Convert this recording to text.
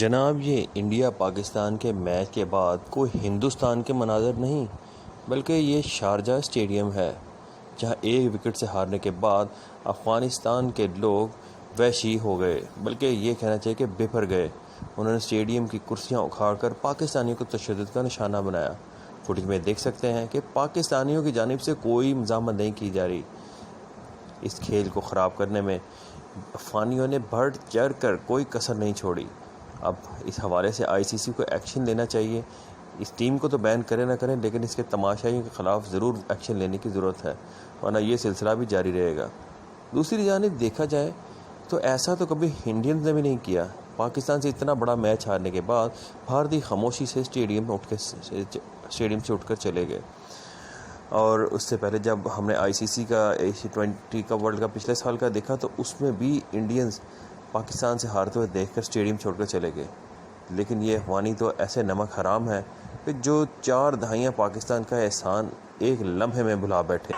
جناب، یہ انڈیا پاکستان کے میچ کے بعد کوئی ہندوستان کے مناظر نہیں، بلکہ یہ شارجہ اسٹیڈیم ہے، جہاں ایک وکٹ سے ہارنے کے بعد افغانستان کے لوگ وحشی ہو گئے، بلکہ یہ کہنا چاہیے کہ بپھر گئے۔ انہوں نے اسٹیڈیم کی کرسیاں اکھاڑ کر پاکستانیوں کو تشدد کا نشانہ بنایا۔ فوٹیج میں دیکھ سکتے ہیں کہ پاکستانیوں کی جانب سے کوئی مزاحمت نہیں کی جا رہی۔ اس کھیل کو خراب کرنے میں افغانیوں نے بڑھ چڑھ کر کوئی کسر نہیں چھوڑی۔ اب اس حوالے سے ICC کو ایکشن لینا چاہیے۔ اس ٹیم کو تو بین کرے نہ کریں، لیکن اس کے تماشائیوں کے خلاف ضرور ایکشن لینے کی ضرورت ہے، ورنہ یہ سلسلہ بھی جاری رہے گا۔ دوسری جانب دیکھا جائے تو ایسا تو کبھی انڈینز نے بھی نہیں کیا۔ پاکستان سے اتنا بڑا میچ ہارنے کے بعد بھارتی خاموشی سے اسٹیڈیم سے اٹھ کر چلے گئے۔ اور اس سے پہلے جب ہم نے ICC کا T20 کا ورلڈ کپ پچھلے سال کا دیکھا تو اس میں بھی انڈینز پاکستان سے ہارتے ہوئے دیکھ کر اسٹیڈیم چھوڑ کر چلے گئے۔ لیکن یہ افغانی تو ایسے نمک حرام ہے کہ جو 4 دہائیاں پاکستان کا احسان ایک لمحے میں بھلا بیٹھے۔